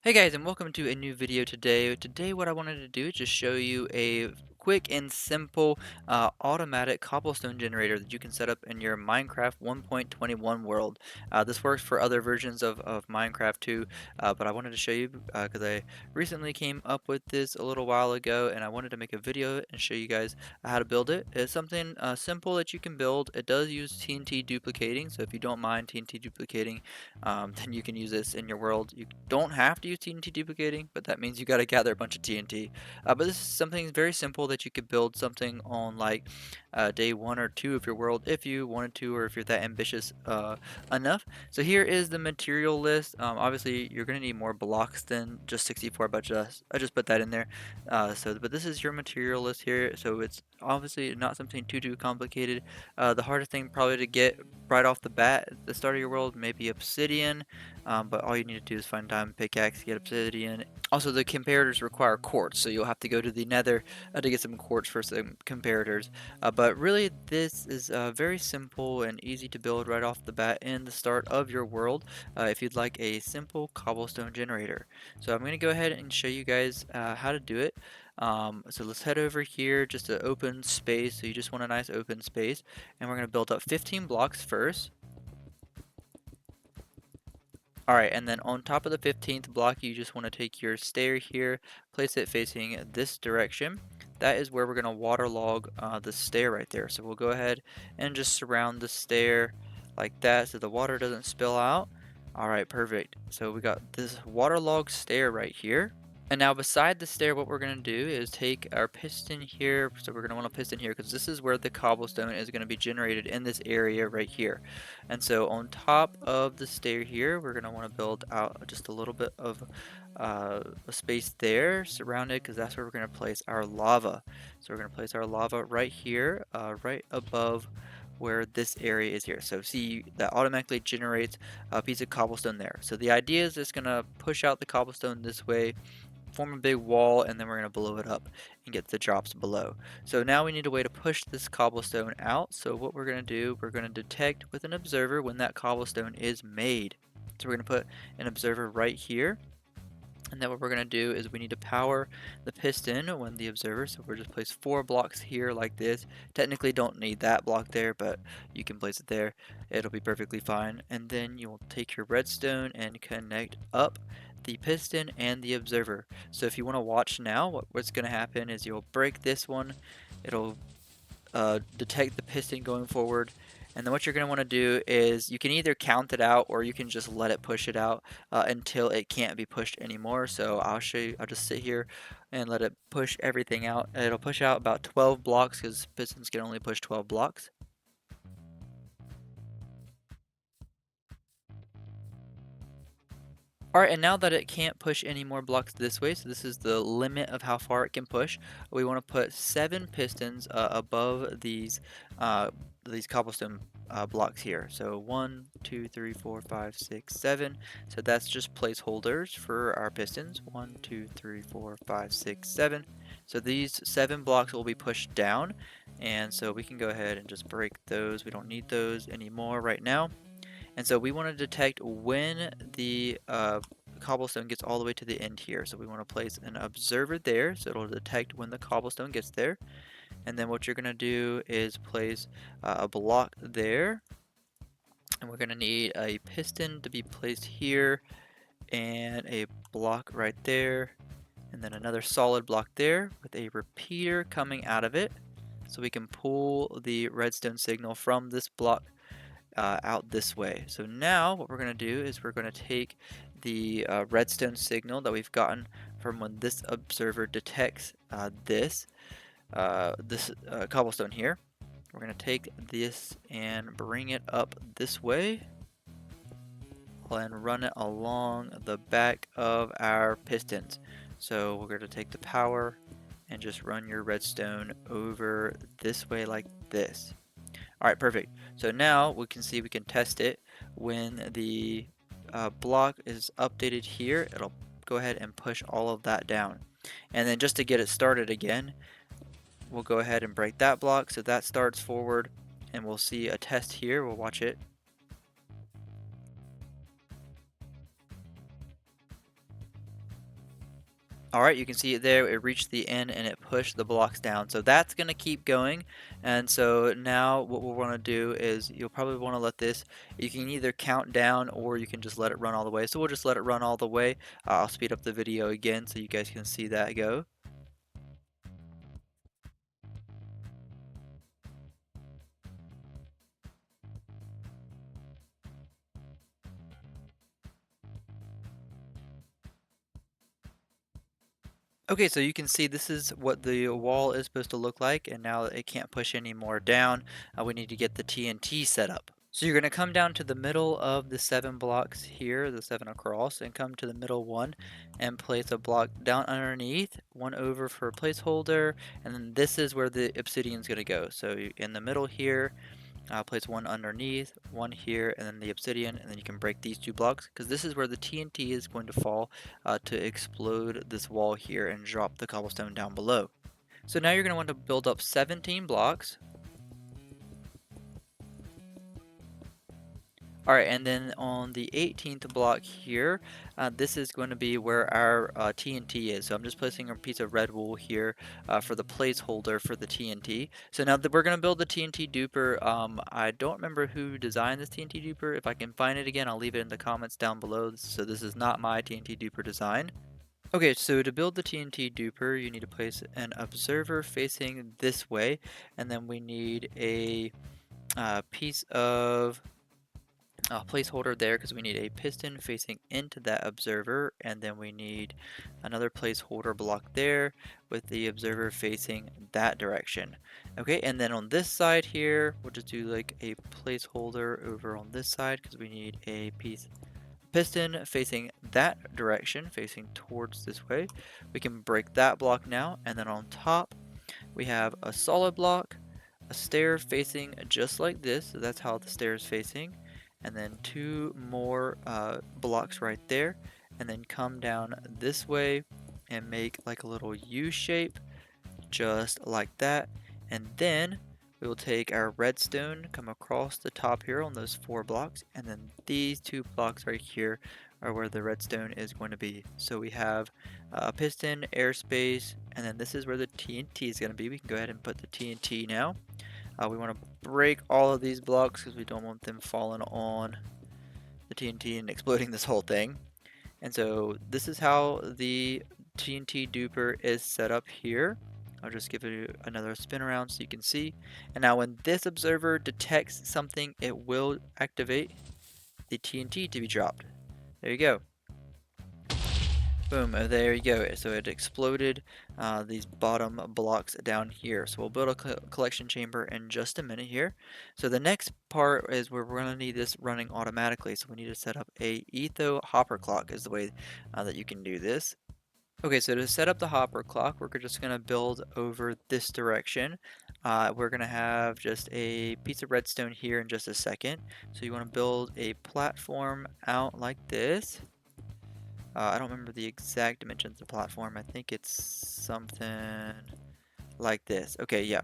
Hey guys, and welcome to a new video today. Today, what I wanted to do is just show you a quick and simple automatic cobblestone generator that you can set up in your Minecraft 1.21 world. This works for other versions of Minecraft too, but I wanted to show you because I recently came up with this a little while ago, and I wanted to make a video and show you guys how to build it. It's something simple that you can build. It does use TNT duplicating, so if you don't mind TNT duplicating, then you can use this in your world. You don't have to use TNT duplicating, but that means you got to gather a bunch of TNT. But this is something very simple that you could build something on like day 1 or 2 of your world if you wanted to, or if you're that ambitious enough. So here is the material list. Obviously, you're going to need more blocks than just 64, but I just put that in there. But this is your material list here. So it's obviously not something too complicated. The hardest thing probably to get right off the bat at the start of your world, maybe obsidian, but all you need to do is find diamond pickaxe, get obsidian. Also, the comparators require quartz, so you'll have to go to the nether to get some quartz for some comparators. But really, this is very simple and easy to build right off the bat in the start of your world if you'd like a simple cobblestone generator. So I'm going to go ahead and show you guys how to do it. So let's head over here, just an open space. So you just want a nice open space, and we're going to build up 15 blocks first. Alright, and then on top of the 15th block, you just want to take your stair here, place it facing this direction. That is where we're going to waterlog the stair right there. So we'll go ahead and just surround the stair like that so the water doesn't spill out. Alright, perfect. So we got this waterlogged stair right here. And now beside the stair, what we're going to do is take our piston here. So we're going to want a piston here because this is where the cobblestone is going to be generated in this area right here. And so on top of the stair here, we're going to want to build out just a little bit of a space there surrounded because that's where we're going to place our lava. So we're going to place our lava right here, right above where this area is here. So see, that automatically generates a piece of cobblestone there. So the idea is it's going to push out the cobblestone this way, form a big wall, and then we're going to blow it up and get the drops below. So now we need a way to push this cobblestone out. So what we're going to do, we're going to detect with an observer when that cobblestone is made. So we're going to put an observer right here. And then what we're going to do is we need to power the piston when the observer. So we'll just place 4 blocks here like this. Technically don't need that block there, but you can place it there. It'll be perfectly fine. And then you'll take your redstone and connect up the piston and the observer. So if you want to watch now, what's going to happen is you'll break this one. It'll detect the piston going forward. And then what you're going to want to do is you can either count it out or you can just let it push it out until it can't be pushed anymore. So I'll show you, I'll just sit here and let it push everything out. It'll push out about 12 blocks because pistons can only push 12 blocks. Alright, and now that it can't push any more blocks this way, so this is the limit of how far it can push, we want to put 7 pistons above these cobblestone blocks here. So 1, 2, 3, 4, 5, 6, 7. So that's just placeholders for our pistons. 1, 2, 3, 4, 5, 6, 7. So these 7 blocks will be pushed down, and so we can go ahead and just break those. We don't need those anymore right now. And so we want to detect when the cobblestone gets all the way to the end here. So we want to place an observer there, so it'll detect when the cobblestone gets there. And then what you're going to do is place a block there. And we're going to need a piston to be placed here, and a block right there. And then another solid block there with a repeater coming out of it. So we can pull the redstone signal from this block out this way. So now what we're going to do is we're going to take the redstone signal that we've gotten from when this observer detects this cobblestone here. We're going to take this and bring it up this way and run it along the back of our pistons. So we're going to take the power and just run your redstone over this way like this. Alright, perfect. So now we can see we can test it when the block is updated here. It'll go ahead and push all of that down. And then just to get it started again, we'll go ahead and break that block so that starts forward, and we'll see a test here. We'll watch it. All right, you can see it there. It reached the end and it pushed the blocks down. So that's going to keep going. And so now what we'll want to do is you'll probably want to let this, you can either count down or you can just let it run all the way. So we'll just let it run all the way. I'll speed up the video again so you guys can see that go. Okay, so you can see this is what the wall is supposed to look like, and now it can't push any more down. We need to get the TNT set up. So you're going to come down to the middle of the 7 blocks here, the 7 across, and come to the middle one and place a block down underneath, one over for a placeholder, and then this is where the obsidian is going to go. So in the middle here, place one underneath, one here, and then the obsidian, and then you can break these 2 blocks because this is where the TNT is going to fall to explode this wall here and drop the cobblestone down below. So now you're going to want to build up 17 blocks. Alright, and then on the 18th block here, this is going to be where our TNT is. So I'm just placing a piece of red wool here for the placeholder for the TNT. So now that we're going to build the TNT duper, I don't remember who designed this TNT duper. If I can find it again, I'll leave it in the comments down below. So this is not my TNT duper design. Okay, so to build the TNT duper, you need to place an observer facing this way, and then we need a piece of placeholder there because we need a piston facing into that observer, and then we need another placeholder block there with the observer facing that direction. Okay, and then on this side here, we'll just do like a placeholder over on this side because we need a piston facing that direction, facing towards this way. We can break that block now, and then on top we have a solid block, a stair facing just like this, so that's how the stair is facing, and then 2 more blocks right there, and then come down this way and make like a little U shape just like that. And then we will take our redstone, come across the top here on those 4 blocks, and then these 2 blocks right here are where the redstone is going to be. So we have a piston, airspace, and then this is where the TNT is going to be. We can go ahead and put the TNT now. We want to break all of these blocks because we don't want them falling on the TNT and exploding this whole thing. And so this is how the TNT duper is set up here. I'll just give it another spin around so you can see. And now when this observer detects something, it will activate the TNT to be dropped. There you go. Boom, there you go. So it exploded these bottom blocks down here. So we'll build a collection chamber in just a minute here. So the next part is where we're going to need this running automatically. So we need to set up a etho hopper clock is the way that you can do this. Okay, so to set up the hopper clock, we're just going to build over this direction. We're going to have just a piece of redstone here in just a second. So you want to build a platform out like this. I don't remember the exact dimensions of the platform. I think it's something like this. Okay, yeah.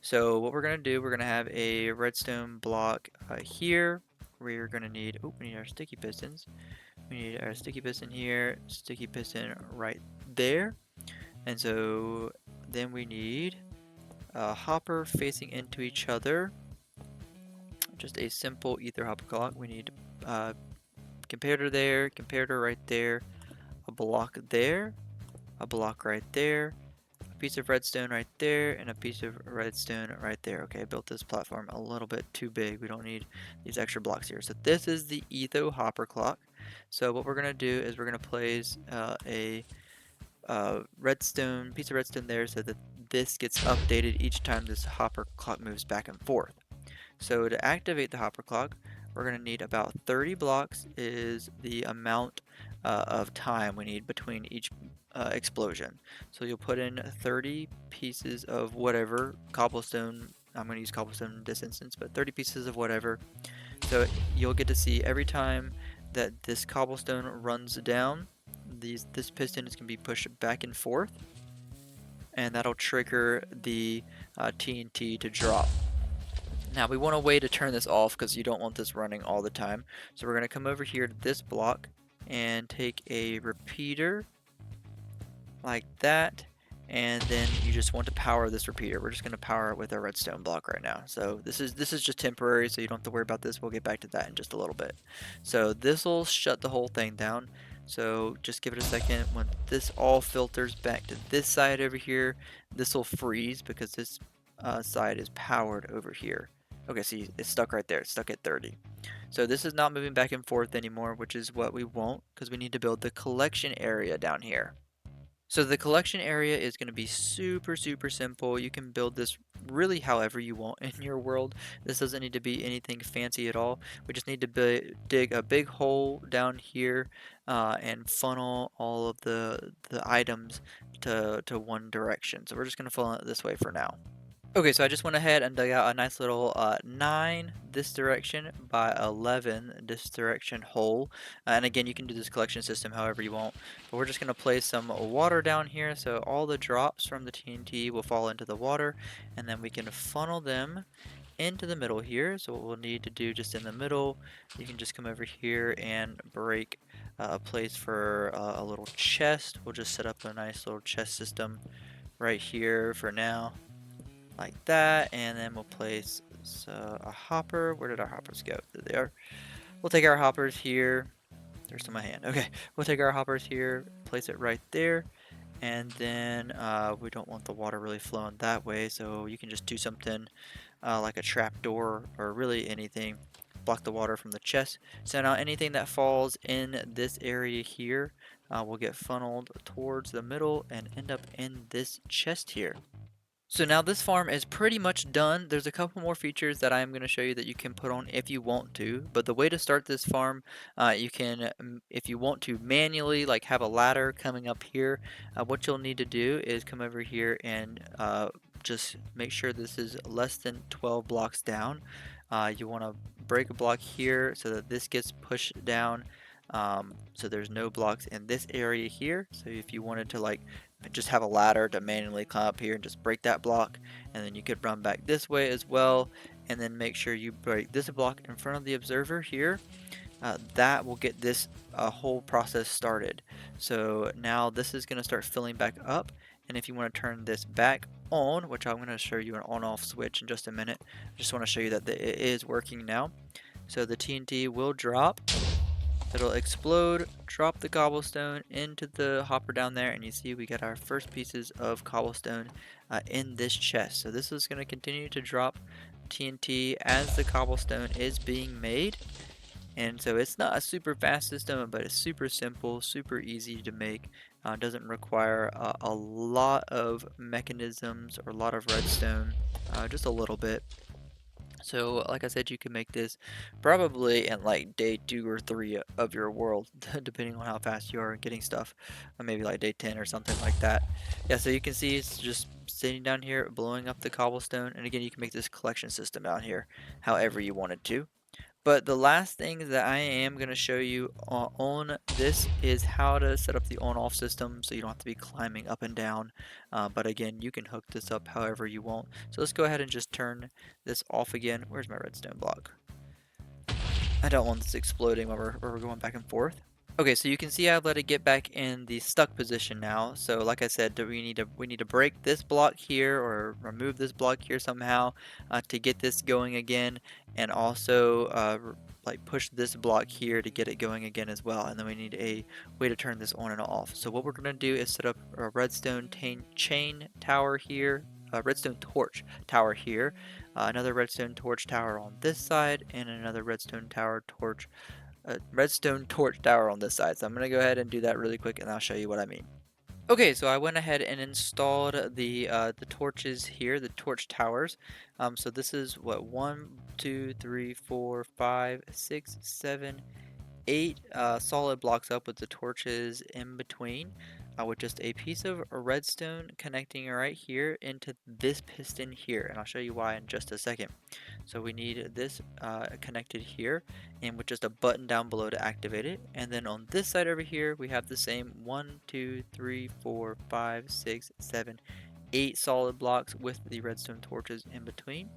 So what we're going to do, we're going to have a redstone block here. We're going to need, oh, we need our sticky pistons. We need our sticky piston here, sticky piston right there. And so then we need a hopper facing into each other. Just a simple ether hopper clock. We need comparator there, comparator right there, a block there, a block right there, a piece of redstone right there, and a piece of redstone right there. Okay, I built this platform a little bit too big. We don't need these extra blocks here. So this is the etho hopper clock. So what we're going to do is we're going to place a redstone, piece of redstone there so that this gets updated each time this hopper clock moves back and forth. So to activate the hopper clock, we're going to need about 30 blocks is the amount of time we need between each explosion. So you'll put in 30 pieces of whatever, cobblestone, I'm going to use cobblestone in this instance, but 30 pieces of whatever. So you'll get to see every time that this cobblestone runs down, this piston is going to be pushed back and forth, and that'll trigger the TNT to drop. Now we want a way to turn this off because you don't want this running all the time. So we're going to come over here to this block and take a repeater like that. And then you just want to power this repeater. We're just going to power it with a redstone block right now. So this is just temporary, so you don't have to worry about this. We'll get back to that in just a little bit. So this will shut the whole thing down. So just give it a second. When this all filters back to this side over here, this will freeze because this side is powered over here. Okay, see, it's stuck right there. It's stuck at 30. So this is not moving back and forth anymore, which is what we want because we need to build the collection area down here. So the collection area is going to be super, super simple. You can build this really however you want in your world. This doesn't need to be anything fancy at all. We just need to dig a big hole down here and funnel all of the items to one direction. So we're just going to funnel it this way for now. Okay, so I just went ahead and dug out a nice little 9 this direction by 11 this direction hole. And again, you can do this collection system however you want. But we're just going to place some water down here so all the drops from the TNT will fall into the water. And then we can funnel them into the middle here. So what we'll need to do just in the middle, you can just come over here and break a place for a little chest. We'll just set up a nice little chest system right here for now, like that, and then we'll place a hopper. Where did our hoppers go? There they are. We'll take our hoppers here. They're still in my hand. Okay, we'll take our hoppers here, place it right there, and then we don't want the water really flowing that way, so you can just do something like a trap door or really anything. Block the water from the chest. So now anything that falls in this area here will get funneled towards the middle and end up in this chest here. So now this farm is pretty much done. There's a couple more features that I'm going to show you that you can put on if you want to. But the way to start this farm, you can, if you want to manually like have a ladder coming up here, what you'll need to do is come over here and just make sure this is less than 12 blocks down. You want to break a block here so that this gets pushed down. So there's no blocks in this area here. So if you wanted to like just have a ladder to manually climb up here and just break that block, and then you could run back this way as well, and then make sure you break this block in front of the observer here. That will get this whole process started. So now this is going to start filling back up, and if you want to turn this back on, which I'm going to show you an on-off switch in just a minute, I just want to show you that it is working now. So the TNT will drop. It'll explode, drop the cobblestone into the hopper down there, and you see we got our first pieces of cobblestone in this chest. So this is going to continue to drop TNT as the cobblestone is being made. And so it's not a super fast system, but it's super simple, super easy to make. Doesn't require a lot of mechanisms or a lot of redstone, just a little bit. So, like I said, you can make this probably in like day 2 or 3 of your world, depending on how fast you are getting stuff, or maybe like day 10 or something like that. Yeah, so you can see it's just sitting down here, blowing up the cobblestone, and again, you can make this collection system down here, however you wanted to. But the last thing that I am going to show you on this is how to set up the on-off system so you don't have to be climbing up and down. But again, you can hook this up however you want. So let's go ahead and just turn this off again. Where's my redstone block? I don't want this exploding while we're going back and forth. Okay, so you can see I've let it get back in the stuck position now. So like I said, we need to break this block here or remove this block here somehow to get this going again, and also like push this block here to get it going again as well. And then we need a way to turn this on and off. So what we're gonna do is set up a redstone chain tower here, a redstone torch tower here, another redstone torch tower on this side, and another redstone torch tower on this side. So I'm going to go ahead and do that really quick and I'll show you what I mean. Okay, so I went ahead and installed the torches here, the torch towers. So this is what 1, 2, 3, 4, 5, 6, 7, 8 solid blocks up with the torches in between. With just a piece of redstone connecting right here into this piston here, and I'll show you why in just a second. So we need this connected here, and with just a button down below to activate it. And then on this side over here, we have the same 1, 2, 3, 4, 5, 6, 7, 8 solid blocks with the redstone torches in between.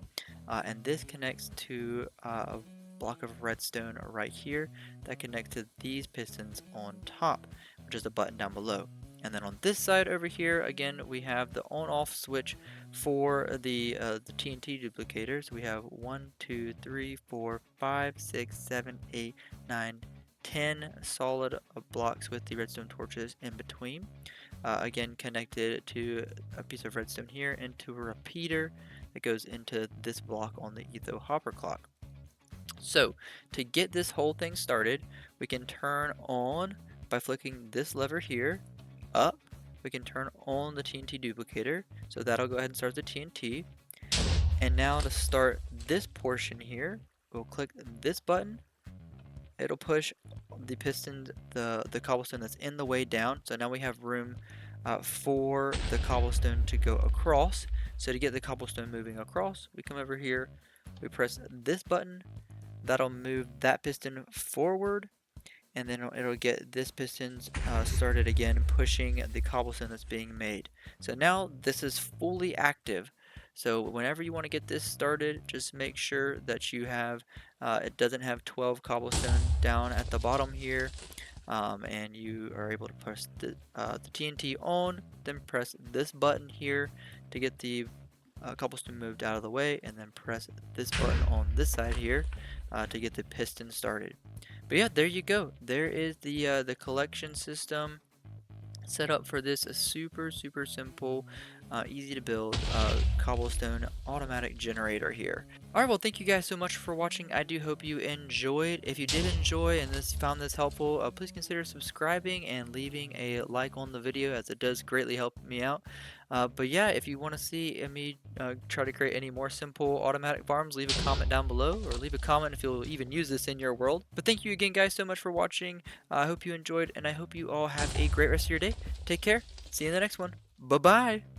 And this connects to a block of redstone right here that connects to these pistons on top, which is the button down below. And then on this side over here, again, we have the on-off switch for the TNT duplicators. We have 1, 2, 3, 4, 5, 6, 7, 8, 9, 10 solid blocks with the redstone torches in between. Again, connected to a piece of redstone here into a repeater that goes into this block on the etho hopper clock. So to get this whole thing started, we can turn on by flicking this lever here up. We can turn on the TNT duplicator, so that'll go ahead and start the TNT. And now to start this portion here, we'll click this button. It'll push the piston, the cobblestone that's in the way down. So now we have room for the cobblestone to go across. So to get the cobblestone moving across, we come over here, we press this button. That'll move that piston forward, and then it'll get this piston started again, pushing the cobblestone that's being made. So now this is fully active. So whenever you want to get this started, just make sure that you have, it doesn't have 12 cobblestone down at the bottom here. And you are able to press the TNT on, then press this button here to get the cobblestone moved out of the way, and then press this button on this side here to get the piston started. But yeah, there you go. There is the collection system set up for this super simple, easy to build cobblestone automatic generator here. Alright, well, thank you guys so much for watching. I do hope you enjoyed. If you did enjoy and found this helpful, please consider subscribing and leaving a like on the video, as it does greatly help me out. But yeah, if you want to see me try to create any more simple automatic farms, leave a comment down below, or leave a comment if you'll even use this in your world. But thank you again, guys, so much for watching. I hope you enjoyed, and I hope you all have a great rest of your day. Take care. See you in the next one. Bye-bye.